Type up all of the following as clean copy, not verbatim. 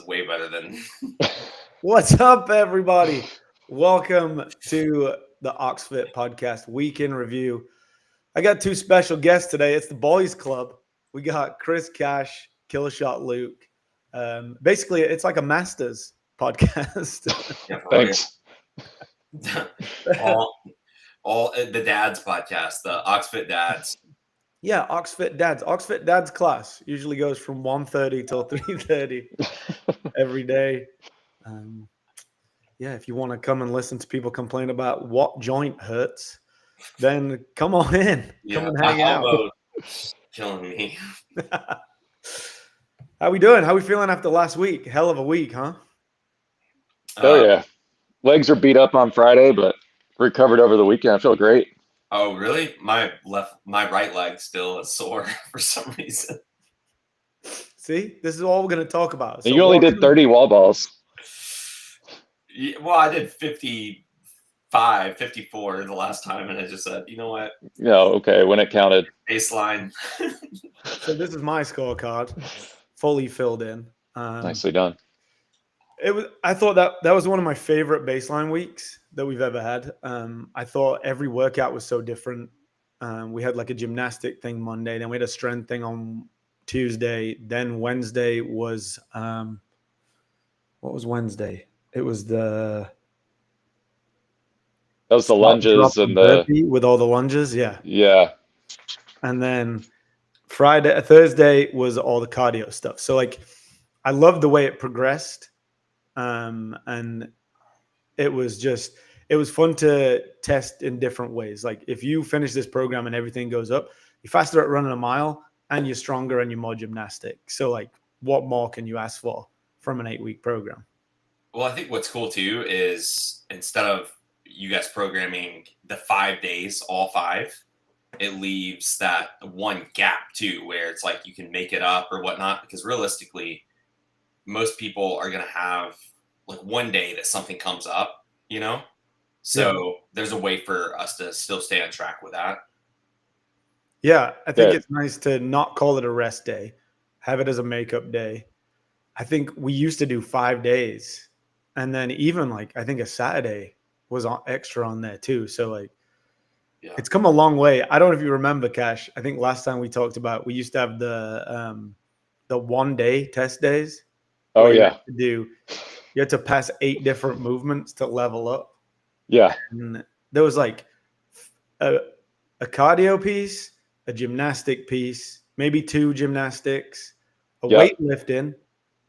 way better than. What's up, everybody? Welcome to the OXFIT podcast week in review. I got two special guests today. It's the boys club. We got Chris Cash, Killer Shot Luke. Basically, it's like a Masters podcast. Yeah, Thanks. all the dads podcast, the OXFIT dads. Yeah, OXFIT Dads. OXFIT Dads class usually goes from 1:30 till 3:30 every day. Yeah, if you want to come and listen to people complain about what joint hurts, then come on in. Yeah, Come and my hang out. elbow killing me. How we doing? How we feeling after last week? Hell of a week, huh? Oh yeah. Legs are beat up on Friday, but recovered over the weekend. I feel great. Oh, really? My right leg still is sore for some reason. See, this is all we're going to talk about. So you only did 30 wall balls. Yeah, well, I did 55, 54 the last time, and I just said, you know what? No, okay, when it counted. Baseline. So this is my scorecard, fully filled in. Nicely done. I thought that was one of my favorite baseline weeks that we've ever had. I thought every workout was so different. We had like a gymnastic thing Monday, then we had a strength thing on Tuesday. Then Wednesday was what was Wednesday? It was that was the lunges and the with all the lunges, yeah. Yeah. And then Thursday was all the cardio stuff. So like, I love the way it progressed. And it was fun to test in different ways. Like if you finish this program and everything goes up, you're faster at running a mile and you're stronger and you're more gymnastic. So like what more can you ask for from an 8-week program? Well, I think what's cool too is instead of you guys programming the 5 days, all 5, it leaves that one gap too, where it's like you can make it up or whatnot, because realistically, most people are going to have like one day that something comes up, you know? So there's a way for us to still stay on track with that. Yeah, I think it's nice to not call it a rest day, have it as a makeup day. I think we used to do 5 days, and then even like I think a Saturday was extra on there too. So like, it's come a long way. I don't know if you remember, Cash. I think last time we talked about we used to have the 1 day test days. Oh yeah. You had to pass 8 different movements to level up. Yeah. And there was like a cardio piece, a gymnastic piece, maybe 2 gymnastics, a weightlifting,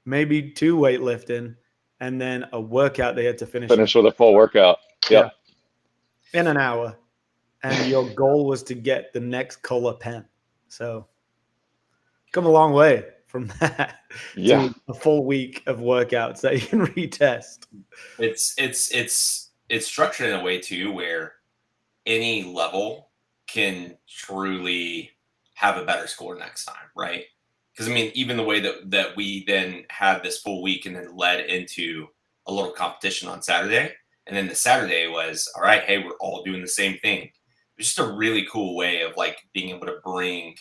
maybe 2 weightlifting, and then a workout they had to finish with a full workout. Yeah. In an hour. And your goal was to get the next color pen. So come a long way from that to a full week of workouts that you can retest. It's structured in a way too where any level can truly have a better score next time, right? Because I mean, even the way that we then had this full week and then led into a little competition on Saturday, and then the Saturday was, all right, hey, we're all doing the same thing. It was just a really cool way of like being able to bring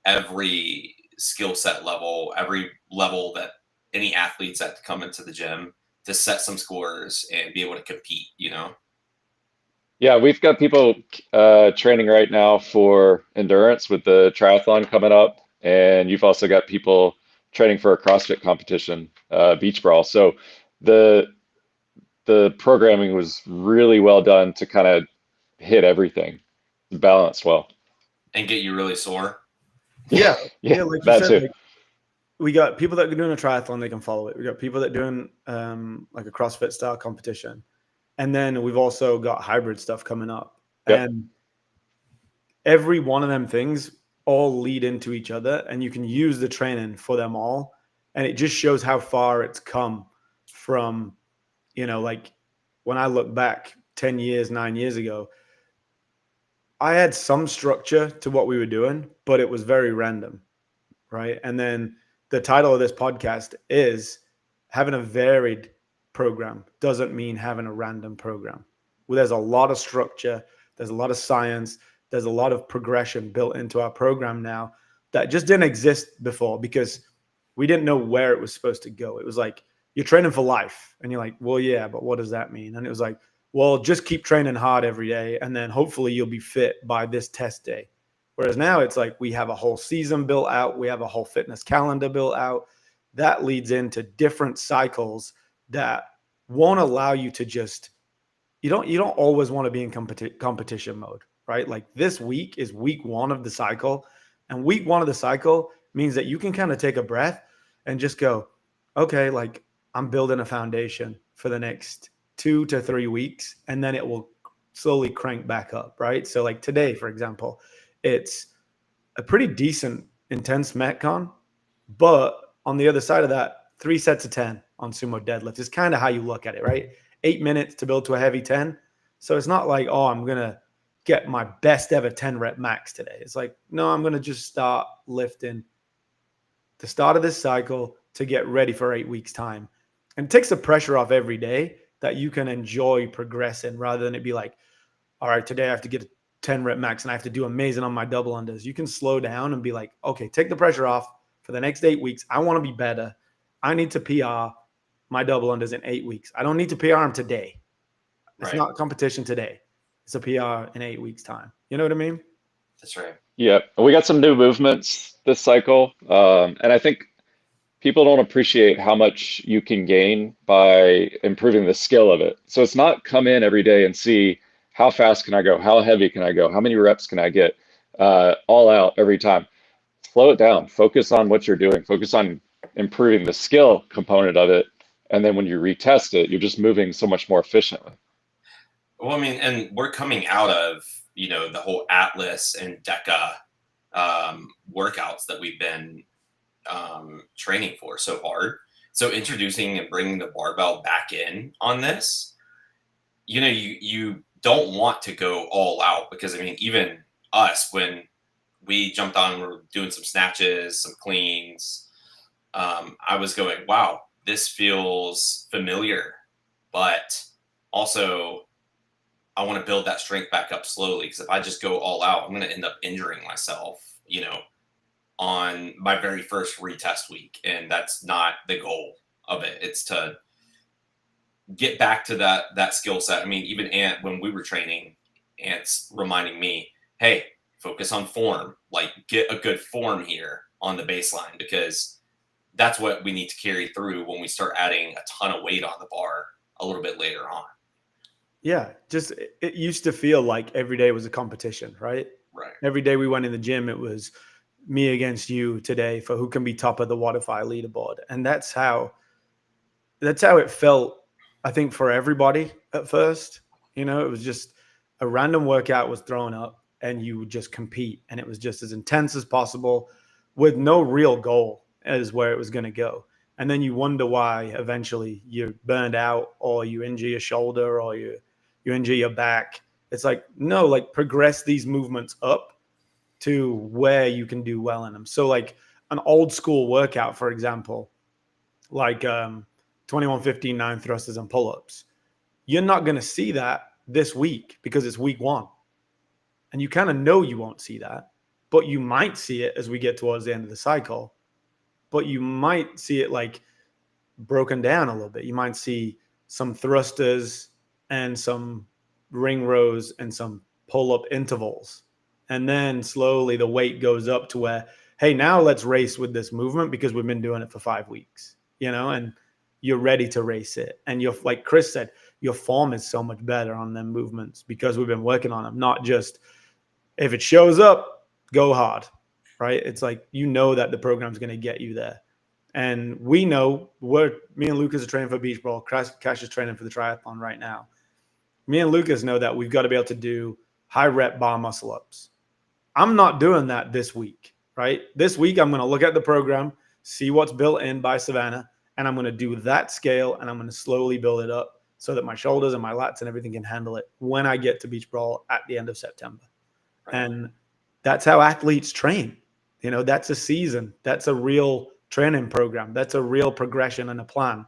every skill set level, every level that any athletes that come into the gym to set some scores and be able to compete, you know? Yeah, we've got people training right now for endurance with the triathlon coming up. And you've also got people training for a CrossFit competition, beach brawl. So the programming was really well done to kind of hit everything, balanced well, and get you really sore. Yeah, like you said, too. We got people that are doing a triathlon, they can follow it. We got people that are doing like a CrossFit style competition, and then we've also got hybrid stuff coming up. And every one of them things all lead into each other, and you can use the training for them all. And it just shows how far it's come from, you know, like when I look back 10 years, 9 years ago, I had some structure to what we were doing, but it was very random, right? And then the title of this podcast is having a varied program doesn't mean having a random program. Well, there's a lot of structure, there's a lot of science, there's a lot of progression built into our program now that just didn't exist before because we didn't know where it was supposed to go. It was like you're training for life. And you're like, well, yeah, but what does that mean? And it was like, well, just keep training hard every day, and then hopefully you'll be fit by this test day. Whereas now it's like we have a whole season built out. We have a whole fitness calendar built out. That leads into different cycles that won't allow you to just, you don't always want to be in competition mode, right? Like this week is week 1 of the cycle. And week 1 of the cycle means that you can kind of take a breath and just go, okay, like I'm building a foundation for the next 2 to 3 weeks, and then it will slowly crank back up, right? So like today, for example, it's a pretty decent, intense Metcon, but on the other side of that, 3 sets of 10 on sumo deadlift is kind of how you look at it, right? 8 minutes to build to a heavy 10. So it's not like, oh, I'm going to get my best ever 10 rep max today. It's like, no, I'm going to just start lifting the start of this cycle to get ready for 8 weeks time. And it takes the pressure off every day that you can enjoy progressing, rather than it be like, all right, today I have to get a 10 rep max and I have to do amazing on my double unders. You can slow down and be like, okay, take the pressure off for the next 8 weeks. I want to be better. I need to PR my double unders in 8 weeks. I don't need to PR them today. It's Right. not competition today. It's a PR in 8 weeks time. You know what I mean? That's right. Yeah, we got some new movements this cycle, and I think people don't appreciate how much you can gain by improving the skill of it. So it's not come in every day and see how fast can I go, how heavy can I go, how many reps can I get, all out every time. Slow it down. Focus on what you're doing. Focus on improving the skill component of it, and then when you retest it, you're just moving so much more efficiently. Well, I mean, and we're coming out of, the whole Atlas and DECA workouts that we've been training for so hard. So introducing and bringing the barbell back in on this, you don't want to go all out, because I mean, even us, when we jumped on and we're doing some snatches, some cleans, I was going, wow, this feels familiar, but also I want to build that strength back up slowly, because if I just go all out, I'm going to end up injuring myself, on my very first retest week. And that's not the goal of it. It's to get back to that skill set. I mean, even Ant, when we were training, Ant's reminding me, hey, focus on form, like get a good form here on the baseline, because that's what we need to carry through when we start adding a ton of weight on the bar a little bit later on. Yeah, just it used to feel like every day was a competition, right? Right. Every day we went in the gym, it was me against you today for who can be top of the WODify leaderboard. And that's how it felt, I think, for everybody at first. It was just a random workout was thrown up and you would just compete, and it was just as intense as possible with no real goal as where it was going to go. And then you wonder why eventually you're burned out, or you injure your shoulder, or you injure your back. It's like, no, like progress these movements up to where you can do well in them. So like an old school workout, for example, like 21-15 9 thrusters and pull-ups, you're not going to see that this week because it's week 1. And you kind of know you won't see that, but you might see it as we get towards the end of the cycle. But you might see it like broken down a little bit. You might see some thrusters and some ring rows and some pull-up intervals. And then slowly the weight goes up to where, hey, now let's race with this movement because we've been doing it for 5 weeks, and you're ready to race it. And you're, like Chris said, your form is so much better on them movements because we've been working on them, not just if it shows up, go hard, right? It's like, that the program's going to get you there. And we know me and Lucas are training for beach ball. Cash is training for the triathlon right now. Me and Lucas know that we've got to be able to do high rep bar muscle ups. I'm not doing that this week, right? This week, I'm going to look at the program, see what's built in by Savannah, and I'm going to do that scale, and I'm going to slowly build it up so that my shoulders and my lats and everything can handle it when I get to beach brawl at the end of September. Right. And that's how athletes train. That's a season. That's a real training program. That's a real progression and a plan,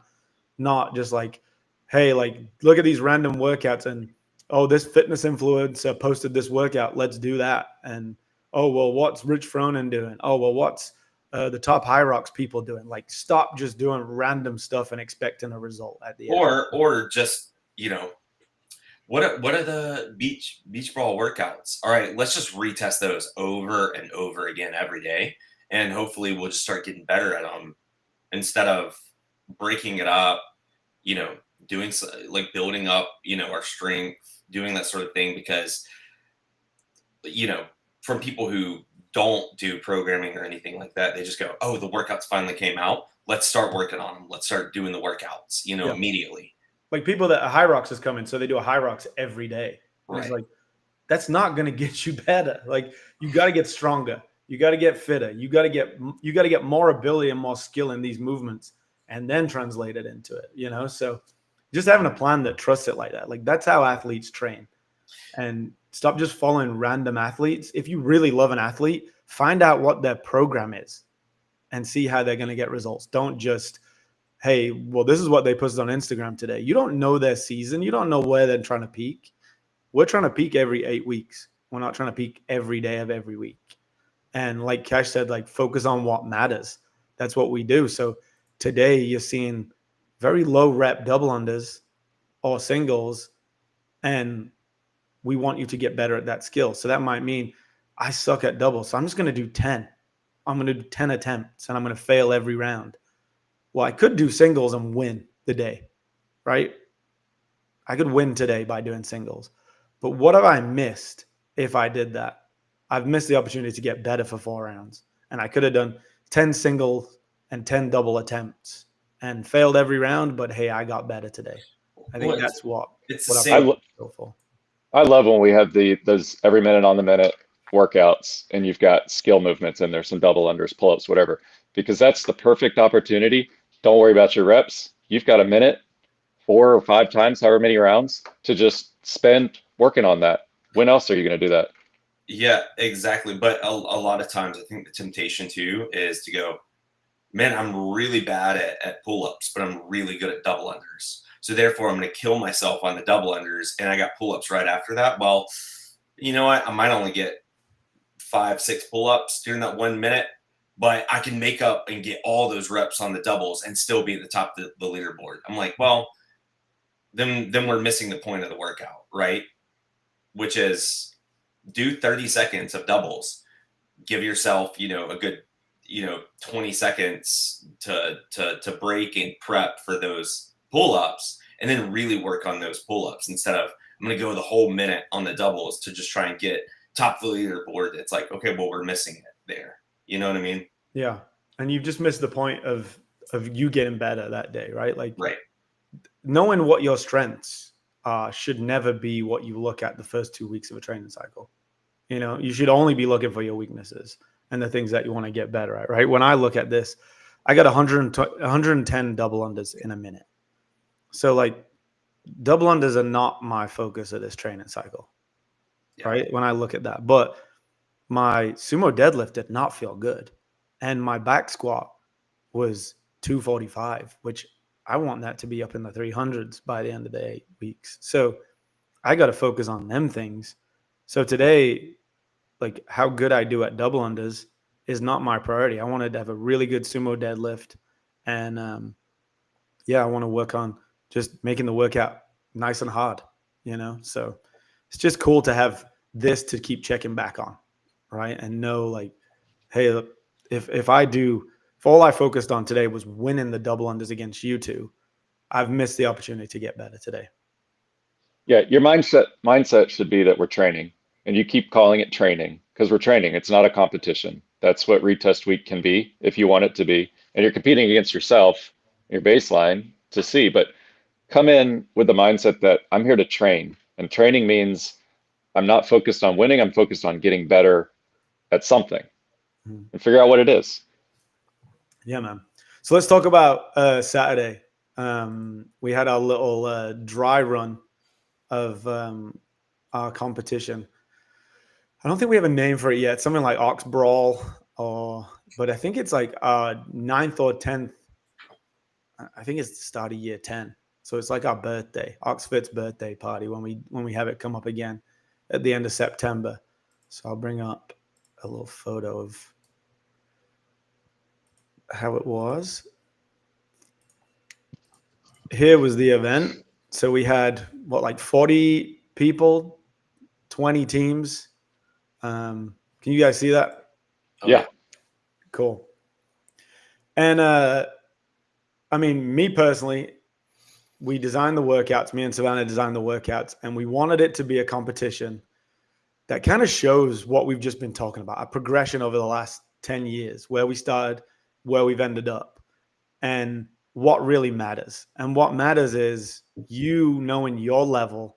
not just like, hey, like, look at these random workouts and, oh, this fitness influencer posted this workout, let's do that. And, oh, well, what's Rich Fronin doing? Oh, well, what's the top high rocks people doing. Like, stop just doing random stuff and expecting a result at the end. Or just, you know, what are the beach ball workouts? All right, let's just retest those over and over again every day, and hopefully we'll just start getting better at them instead of breaking it up. You know, doing like building up, you know, our strength, doing that sort of thing, because, you know, from people who don't do programming or anything like that, they just go, oh, the workouts finally came out. Let's start working on them. Let's start doing the workouts, you know, Yeah. immediately. Like, people that high rocks is coming, so they do a high rocks every day. And it's Right. like, that's not going to get you better. Like, you got to get stronger. You got to get fitter. You got to get more ability and more skill in these movements, and then translate it into it, you know? So just having a plan that trusts it like that. Like, that's how athletes train. And stop just following random athletes. If you really love an athlete, find out what their program is and see how they're going to get results. Don't just, hey, well, this is what they posted on Instagram today. You don't know their season. You don't know where they're trying to peak. We're trying to peak every 8 weeks. We're not trying to peak every day of every week. And like Cash said, like, focus on what matters. That's what we do. So today you're seeing very low rep double unders or singles, and we want you to get better at that skill. So that might mean I suck at doubles, so I'm just going to do 10. I'm going to do 10 attempts, and I'm going to fail every round. Well, I could do singles and win the day, right? I could win today by doing singles. But what have I missed if I did that? I've missed the opportunity to get better for 4 rounds. And I could have done 10 singles and 10 double attempts and failed every round, but hey, I got better today. I think that's what it's what the I'm same. go for. I love when we have those every minute on the minute workouts and you've got skill movements in there, some double unders, pull-ups, whatever, because that's the perfect opportunity. Don't worry about your reps. You've got a minute, 4 or 5 times, however many rounds, to just spend working on that. When else are you going to do that? Yeah, exactly. But a lot of times I think the temptation too is to go, man, I'm really bad at pull-ups, but I'm really good at double unders. So therefore, I'm going to kill myself on the double unders, and I got pull-ups right after that. Well, you know what? I might only get 5, 6 pull-ups during that 1 minute, but I can make up and get all those reps on the doubles and still be at the top of the leaderboard. I'm like, well, then we're missing the point of the workout, right? Which is do 30 seconds of doubles. Give yourself, you know, a good, you know, 20 seconds to break and prep for those pull-ups, and then really work on those pull-ups instead of I'm going to go the whole minute on the doubles to just try and get top of the leaderboard. It's like, okay, well, we're missing it there. You know what I mean? Yeah. And you've just missed the point of you getting better that day, right? Like, Right. knowing what your strengths are should never be what you look at the first 2 weeks of a training cycle. You know, you should only be looking for your weaknesses and the things that you want to get better at, right? When I look at this, I got 110 double unders in a minute. So, like, double unders are not my focus of this training cycle, right? When I look at that. But my sumo deadlift did not feel good. And my back squat was 245, which I want that to be up in the 300s by the end of the 8 weeks. So I got to focus on them things. So today, like, how good I do at double unders is not my priority. I wanted to have a really good sumo deadlift. And I want to work on just making the workout nice and hard, you know? So it's just cool to have this to keep checking back on, right? And know, like, hey, look, if all I focused on today was winning the double unders against you two, I've missed the opportunity to get better today. Yeah, your mindset should be that we're training, and you keep calling it training because we're training. It's not a competition. That's what retest week can be if you want it to be. And you're competing against yourself, your baseline to see, but come in with the mindset that I'm here to train. And training means I'm not focused on winning, I'm focused on getting better at something and figure out what it is. Yeah, man. So let's talk about Saturday. We had our little dry run of our competition. I don't think we have a name for it yet. Something like Ox Brawl, but I think it's like 9th or 10th. I think it's the start of year 10. So it's like our birthday, OXFIT's birthday party when we have it come up again at the end of September. So I'll bring up a little photo of how it was. Here was the event. So we had like 40 people, 20 teams. Can you guys see that? Oh, Yeah. Cool. And I mean, me personally, we designed the workouts. Me and Savannah designed the workouts, and we wanted it to be a competition that kind of shows what we've just been talking about, a progression over the last 10 years, where we started, where we've ended up, and what really matters. And what matters is you knowing your level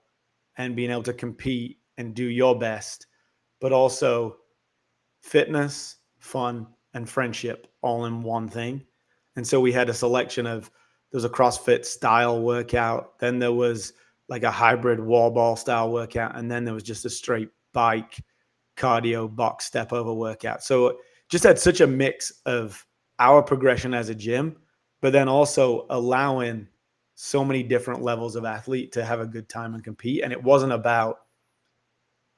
and being able to compete and do your best, but also fitness, fun, and friendship all in one thing. And so we had a selection of, there was a CrossFit style workout, then there was like a hybrid wall ball style workout, and then there was just a straight bike cardio box step over workout. So just had such a mix of our progression as a gym, but then also allowing so many different levels of athlete to have a good time and compete. And it wasn't about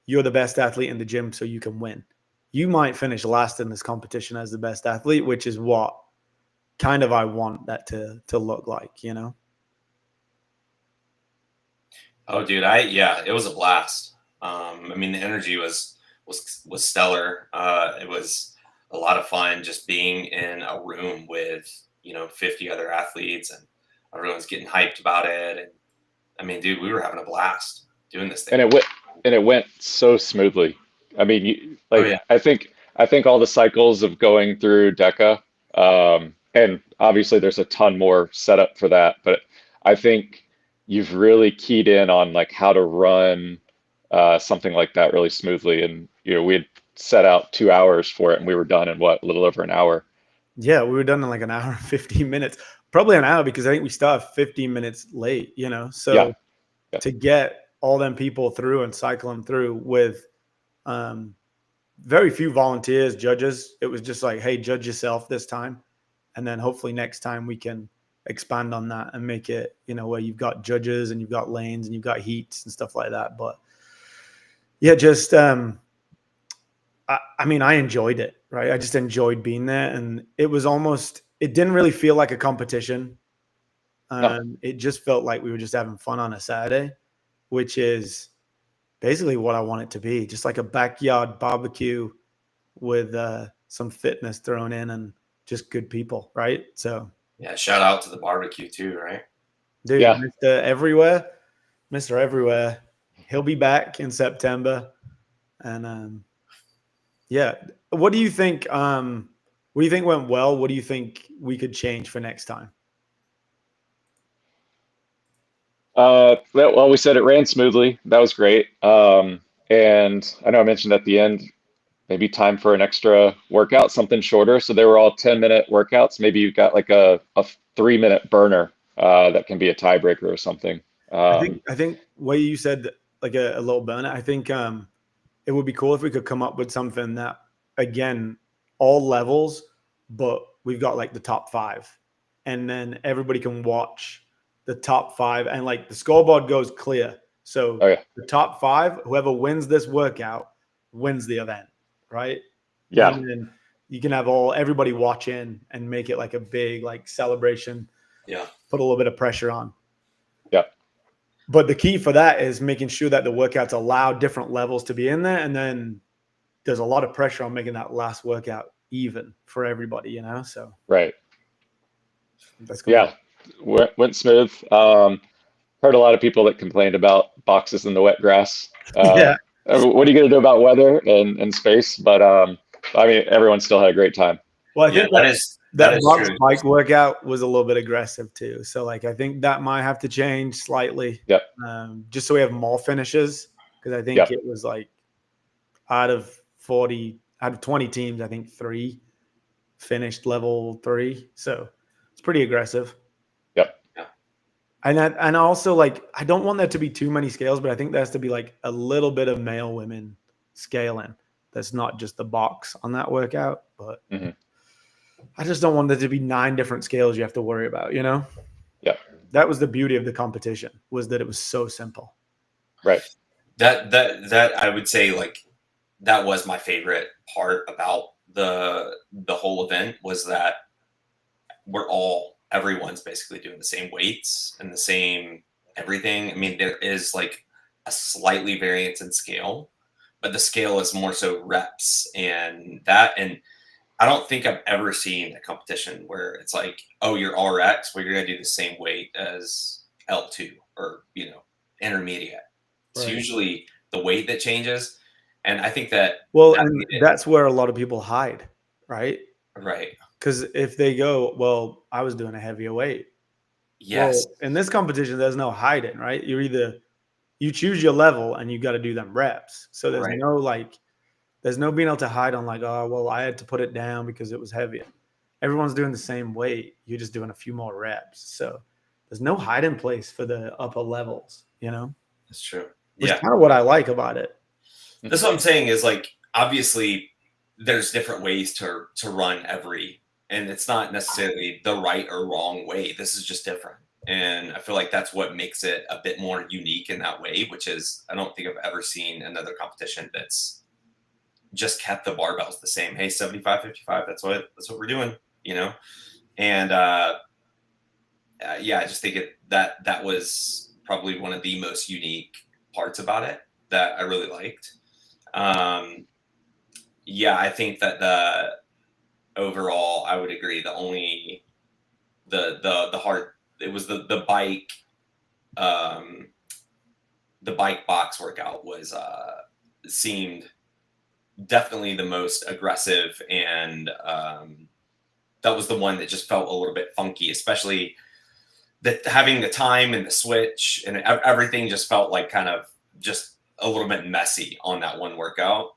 you're the best athlete in the gym so you can win. You might finish last in this competition as the best athlete, which is what kind of I want that to look like, you know? Oh, dude, it was a blast. I mean, the energy was stellar. It was a lot of fun just being in a room with 50 other athletes, and everyone's getting hyped about it. And I mean, dude, we were having a blast doing this thing. And it went so smoothly. I mean, Oh yeah, I think all the cycles of going through DECA, and obviously there's a ton more setup for that, but I think you've really keyed in on like how to run something like that really smoothly. And we had set out 2 hours for it, and we were done in a little over an hour. Yeah, we were done in like an hour and 15 minutes, probably an hour because I think we started 15 minutes late, you know? Yeah, So yeah, to get all them people through and cycle them through with very few volunteers, judges, it was just like, hey, judge yourself this time. And then hopefully next time we can expand on that and make it, where you've got judges and you've got lanes and you've got heats and stuff like that. But yeah, just, I mean, I enjoyed it, right? I just enjoyed being there. And it was it didn't really feel like a competition. no, It just felt like we were just having fun on a Saturday, which is basically what I want it to be. Just like a backyard barbecue with some fitness thrown in and just good people, right? So, yeah. Shout out to the barbecue too, right? dude, yeah. Mr. Everywhere, he'll be back in September. And yeah, what do you think? What do you think went well? What do you think we could change for next time? Well, we said it ran smoothly. That was great. And I know I mentioned at the end, maybe time for an extra workout, something shorter. So they were all 10-minute workouts. Maybe you've got like a 3-minute burner that can be a tiebreaker or something. I think what you said, like a little burner. I think it would be cool if we could come up with something that, again, all levels, but we've got like the top 5, and then everybody can watch the top 5, and like the scoreboard goes clear. So Oh yeah, the top 5, whoever wins this workout wins the event, right? yeah, And then you can have everybody watch in and make it like a big like celebration. Yeah. Put a little bit of pressure on. yeah, But the key for that is making sure that the workouts allow different levels to be in there. And then there's a lot of pressure on making that last workout even for everybody, So right. that's going to Yeah, went smooth. Heard a lot of people that complained about boxes in the wet grass. be. Yeah. What are you going to do about weather and space? But I mean, everyone still had a great time. Well, I Yeah, think that that is box true. bike workout was a little bit aggressive too. So like, I think that might have to change slightly, Yep, just so we have more finishes. Because I think yep, it was like out of 20 teams, I think 3 finished level 3. So it's pretty aggressive. yep, Yeah. And also like I don't want there to be too many scales, but I think there has to be like a little bit of male women scaling. That's not just the box on that workout, but hmm, I just don't want there to be 9 different scales you have to worry about, yep, That was the beauty of the competition, was that it was so simple. right, That I would say, like, that was my favorite part about the whole event, was that everyone's basically doing the same weights and the same everything. I mean, there is like a slightly variance in scale, but the scale is more so reps and that. And I don't think I've ever seen a competition where it's like, oh, you're RX, where you're going to do the same weight as L2 or, intermediate. It's Right. usually the weight that changes. And I think that, Well, and that's where a lot of people hide, right? right. Because if they go, well, I was doing a heavier weight. Yes. Well, in this competition, there's no hiding, right? You choose your level and you got to do them reps. So there's Right. there's no being able to hide on like, oh, well, I had to put it down because it was heavier. Everyone's doing the same weight. You're just doing a few more reps. So there's no hiding place for the upper levels, That's true. Which Yeah. is kind of what I like about it. That's what I'm saying is like, obviously there's different ways to run and it's not necessarily the right or wrong way. This is just different. And I feel like that's what makes it a bit more unique in that way, which is, I don't think I've ever seen another competition that's just kept the barbells the same. Hey, 75, 55, that's what we're doing, And yeah, I just think that was probably one of the most unique parts about it that I really liked. Yeah, I think that overall, I would agree. The only the hard, it was the bike, the bike box workout was seemed definitely the most aggressive, and that was the one that just felt a little bit funky, especially that having the time and the switch and everything just felt like kind of just a little bit messy on that one workout.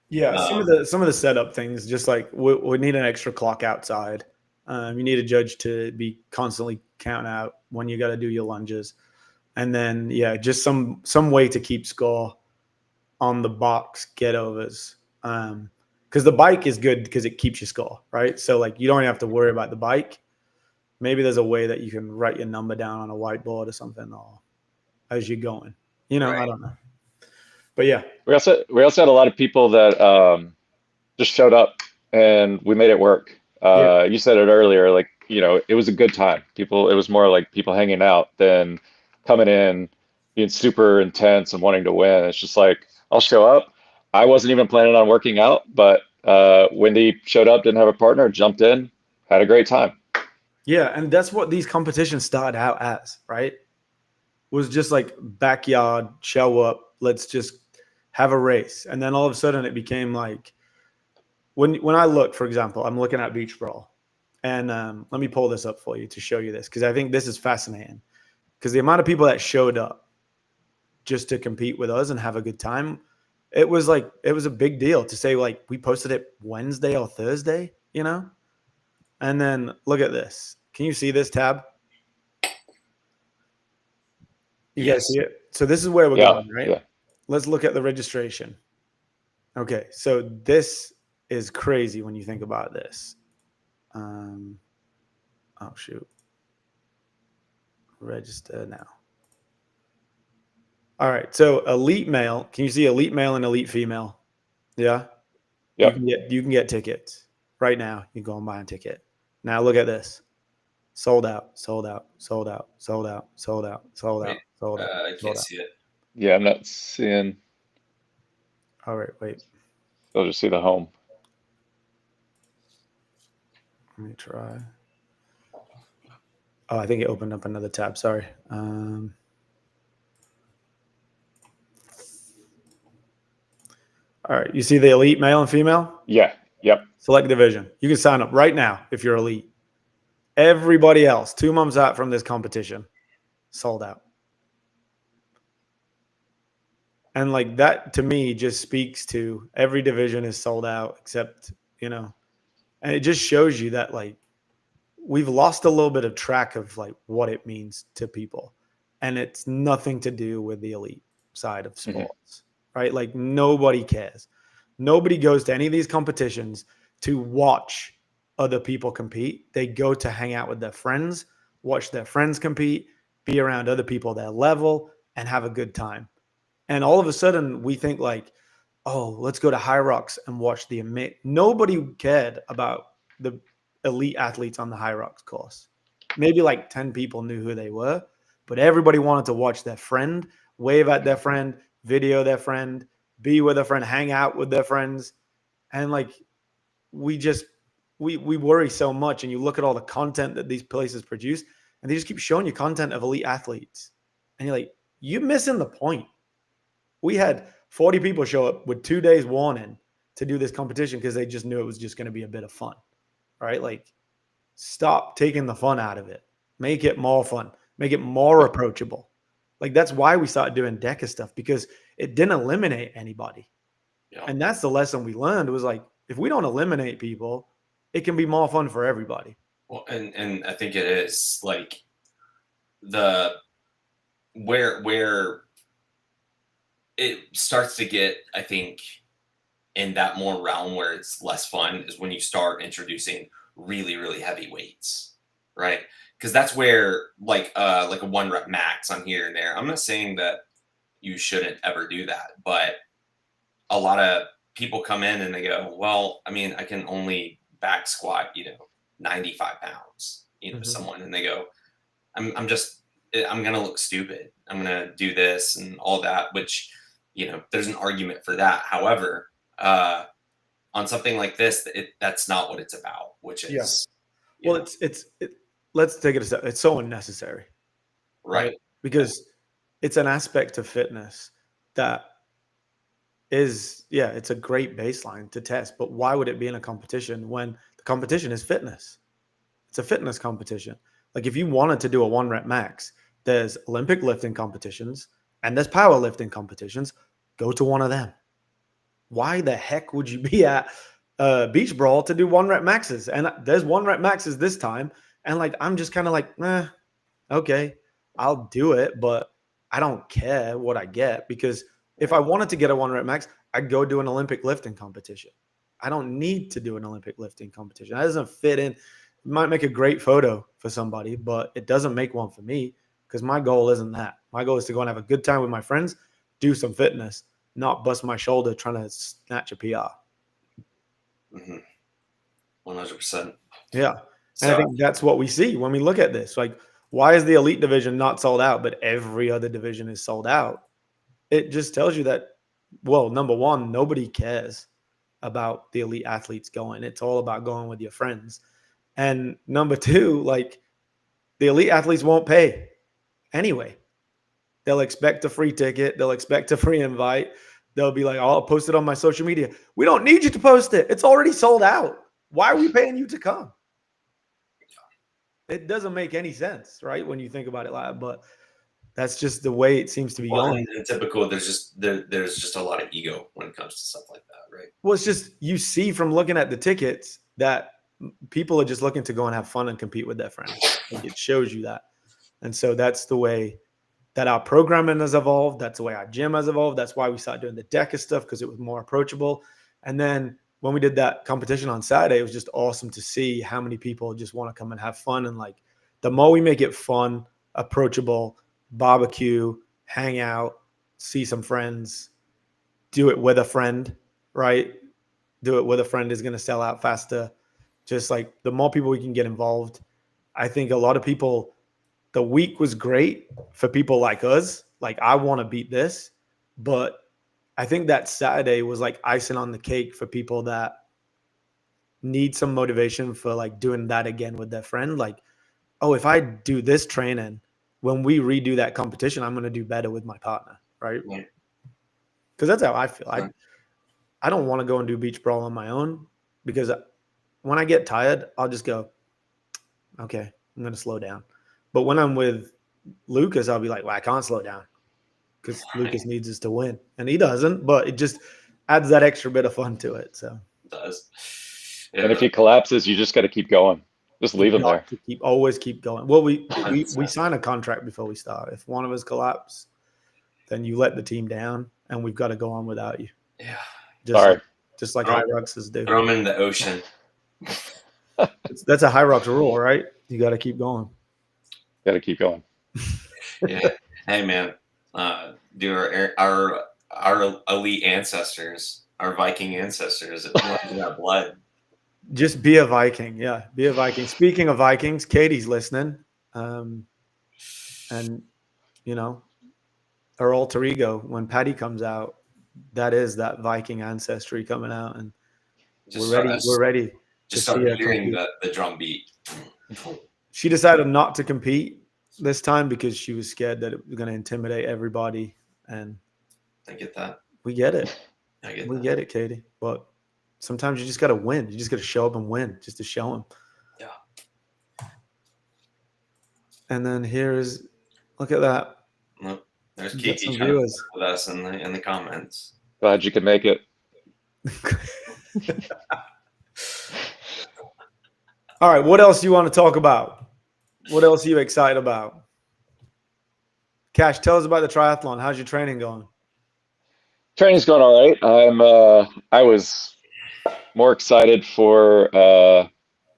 Yeah, some of the setup things, just like we need an extra clock outside. You need a judge to be constantly counting out when you got to do your lunges, and then just some way to keep score on the box get overs. Because the bike is good because it keeps you score, right? So like you don't have to worry about the bike. Maybe there's a way that you can write your number down on a whiteboard or something, or as you're going. Right. I don't know. But yeah, We also had a lot of people that just showed up and we made it work. You said it earlier, like, it was a good time. It was more like people hanging out than coming in, being super intense and wanting to win. It's just like, I'll show up. I wasn't even planning on working out, but Wendy showed up, didn't have a partner, jumped in, had a great time. Yeah, and that's what these competitions started out as, right? Was just like backyard, show up, let's just have a race. And then all of a sudden it became like, when I look, for example, I'm looking at Beach Brawl, and let me pull this up for you to show you this, because I think this is fascinating. Because the amount of people that showed up just to compete with us and have a good time, it was a big deal to say, like, we posted it Wednesday or Thursday, And then look at this. Can you see this tab? You guys see it? So this is where we're going, right? Yeah. Let's look at the registration. Okay, so this is crazy when you think about this. Oh, shoot. Register now. All right, so elite male. Can you see elite male and elite female? Yeah? Yep. You can get tickets right now. You can go and buy a ticket. Now look at this. Sold out, sold out, sold out, sold out, sold out, sold out, sold out. I can't see it. Yeah, I'm not seeing. All right, wait. I'll just see the home. Let me try. Oh, I think it opened up another tab. Sorry. All right. You see the elite male and female? Yeah. Yep. Select division. You can sign up right now if you're elite. Everybody else, 2 months out from this competition, sold out. And like that to me just speaks to every division is sold out except, and it just shows you that like we've lost a little bit of track of like what it means to people. And it's nothing to do with the elite side of sports, right? Like nobody cares. Nobody goes to any of these competitions to watch other people compete. They go to hang out with their friends, watch their friends compete, be around other people their level, and have a good time. And all of a sudden we think like, oh, let's go to High Rocks and watch the Nobody cared about the elite athletes on the High Rocks course. Maybe like 10 people knew who they were, but everybody wanted to watch their friend, wave at their friend, video their friend, be with a friend, hang out with their friends. And like, we worry so much. And you look at all the content that these places produce, and they just keep showing you content of elite athletes. And you're like, you're missing the point. We had 40 people show up with 2 days warning to do this competition because they just knew it was just going to be a bit of fun, right? Like, stop taking the fun out of it. Make it more fun. Make it more approachable. Like, that's why we started doing DECA stuff, because it didn't eliminate anybody. Yeah. And that's the lesson we learned, was like, if we don't eliminate people, it can be more fun for everybody. Well, and I think it is like the where it starts to get, I think, in that more realm where it's less fun is when you start introducing really, really heavy weights, right? Because that's where like a 1 rep max on here and there. I'm not saying that you shouldn't ever do that, but a lot of people come in and they go, well, I mean, I can only back squat, 95 pounds, someone, and they go, I'm going to look stupid. I'm going to do this and all that, which, there's an argument for that. However, on something like this, that's not what it's about, which is, well, let's take it a step. It's so unnecessary, right? Because it's an aspect of fitness that is, it's a great baseline to test. But why would it be in a competition when the competition is fitness? It's a fitness competition. Like, if you wanted to do a 1 rep max, there's Olympic lifting competitions and there's powerlifting competitions. Go to one of them. Why the heck would you be at Beach Brawl to do 1 rep maxes? And there's 1 rep maxes this time. And like, I'm just kind of like, okay, I'll do it, but I don't care what I get, because if I wanted to get a 1 rep max, I'd go do an Olympic lifting competition. I don't need to do an Olympic lifting competition. That doesn't fit in. It might make a great photo for somebody, but it doesn't make one for me, because my goal isn't that. My goal is to go and have a good time with my friends, do some fitness, not bust my shoulder trying to snatch a PR. 100%. Yeah. And I think that's what we see when we look at this. Like, why is the elite division not sold out, but every other division is sold out? It just tells you that, well, number one, nobody cares about the elite athletes going. It's all about going with your friends. And number two, like, the elite athletes won't pay anyway. They'll expect a free ticket. They'll expect a free invite. They'll be like, oh, I'll post it on my social media. We don't need you to post it. It's already sold out. Why are we paying you to come? It doesn't make any sense, right? When you think about it like that, but that's just the way it seems to be going. And typical, there's just a lot of ego when it comes to stuff like that, right? Well, it's just, you see from looking at the tickets that people are just looking to go and have fun and compete with their friends. Like, it shows you that. And so that's the way that our programming has evolved. That's the way our gym has evolved. That's why we started doing the DECA stuff, because it was more approachable. And then when we did that competition on Saturday, it was just awesome to see how many people just want to come and have fun. And like, the more we make it fun, approachable, barbecue, hang out, see some friends, do it with a friend, right? Do it with a friend is going to sell out faster. Just like, the more people we can get involved. I think a lot of people, the week was great for people like us. Like, I want to beat this, but I think that Saturday was like icing on the cake for people that need some motivation for like doing that again with their friend. Like, oh, if I do this training, when we redo that competition, I'm going to do better with my partner, right? Because that's how I feel. I don't want to go and do Beach Brawl on my own, because when I get tired, I'll just go, okay, I'm going to slow down. But when I'm with Lucas, I'll be like, well, I can't slow down, because Lucas needs us to win. And he doesn't, but it just adds that extra bit of fun to it. So It does. And if he collapses, you just got to keep going. Just leave him there. Always keep going. Well, we sign a contract before we start. If one of us collapse, then you let the team down, and we've got to go on without you. Yeah. Just like High Roxes do. Throw them in the ocean. That's a High Rocks rule, right? You got to keep going. Got to keep going. Yeah. Hey, man. Dude, our elite ancestors, our Viking ancestors, it runs in our blood. Just be a Viking. Yeah, be a Viking. Speaking of Vikings, Katie's listening. And, you know, her alter ego, when Patty comes out, that is that Viking ancestry coming out. And Just we're ready to just see start her hearing compete. the drum beat. She decided not to compete this time because she was scared that it was going to intimidate everybody. And I get that. we get it. I get We that. get it, Katie. But sometimes you just got to win. You just got to show up and win just to show them. Yeah. And then look at that. Look, there's Got Kiki some trying to viewers. with us in the comments. Glad you could make it. All right. What else do you want to talk about? What else are you excited about? Cash, tell us about the triathlon. How's your training going? Training's going all right. I was more excited for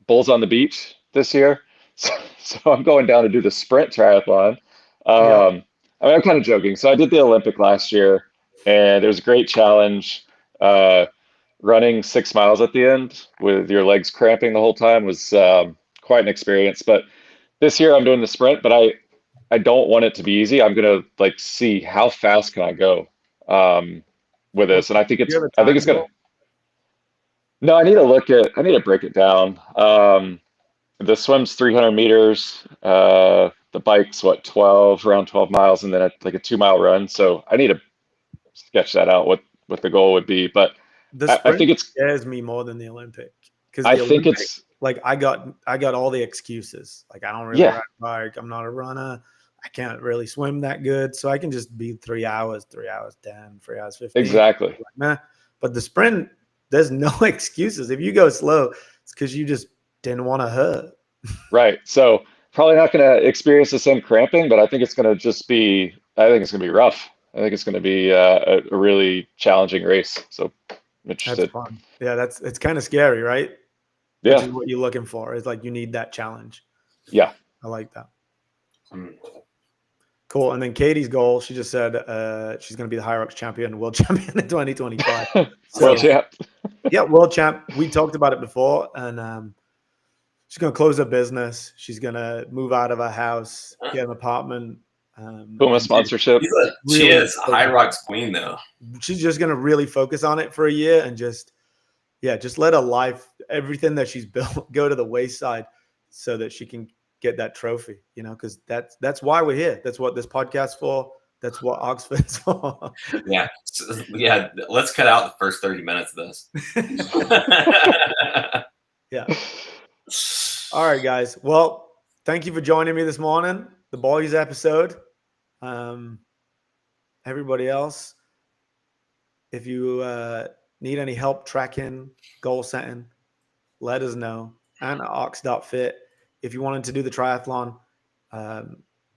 Bulls on the Beach this year. So I'm going down to do the sprint triathlon. Yeah. I mean, I'm kind of joking. So I did the Olympic last year, and it was a great challenge. Running 6 miles at the end with your legs cramping the whole time was quite an experience. But this year I'm doing the sprint, but I don't want it to be easy. I'm gonna like see how fast can I go with this, and Do you have a I think time it's gonna. goal? No, I need to break it down. The swim's 300 meters. The bike's what, 12, around 12 miles, and then like a 2 mile run. So I need to sketch that out, what the goal would be. But The I sprint think scares me more than the Olympic because I the think Olympic, it's, like I got all the excuses. Like I don't really yeah, ride a bike. I'm not a runner. I can't really swim that good, so I can just be 3 hours, 3 hours 10, 3 hours 15. exactly. Like, nah. But the sprint, there's no excuses. If you go slow, it's because you just didn't want to hurt. Right. So probably not going to experience the same cramping, but I think it's going to I think it's going to be rough. I think it's going to be a really challenging race. So I'm That's interested. fun. Yeah, it's kind of scary, right? Which Yeah. is what you're looking for. It's like you need that challenge. Yeah. I like that. Mm. Cool. And then Katie's goal, she just said she's going to be the High Rocks champion, world champion in 2025. World So, champ. yeah, world champ. We talked about it before. And she's going to close her business. She's going to move out of her house, get an apartment. Puma And sponsorship. She really is a High Rocks queen, though. she's just going to really focus on it for a year and just let her life, everything that she's built, go to the wayside so that she can get that trophy, because that's why we're here. That's what this podcast's for. That's what OXFIT's for. Yeah. Yeah. Let's cut out the first 30 minutes of this. Yeah. All right, guys. Well, thank you for joining me this morning. The boys episode. Everybody else, if you need any help tracking, goal setting, let us know. And ox.fit. If you wanted to do the triathlon,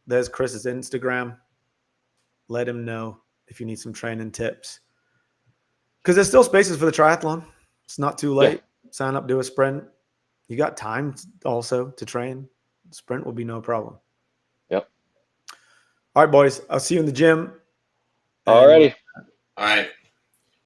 there's Chris's Instagram. Let him know if you need some training tips. Because there's still spaces for the triathlon. It's not too late. Yeah. Sign up, do a sprint. You got time also to train. Sprint will be no problem. Yep. All right, boys. I'll see you in the gym. Alrighty. All right.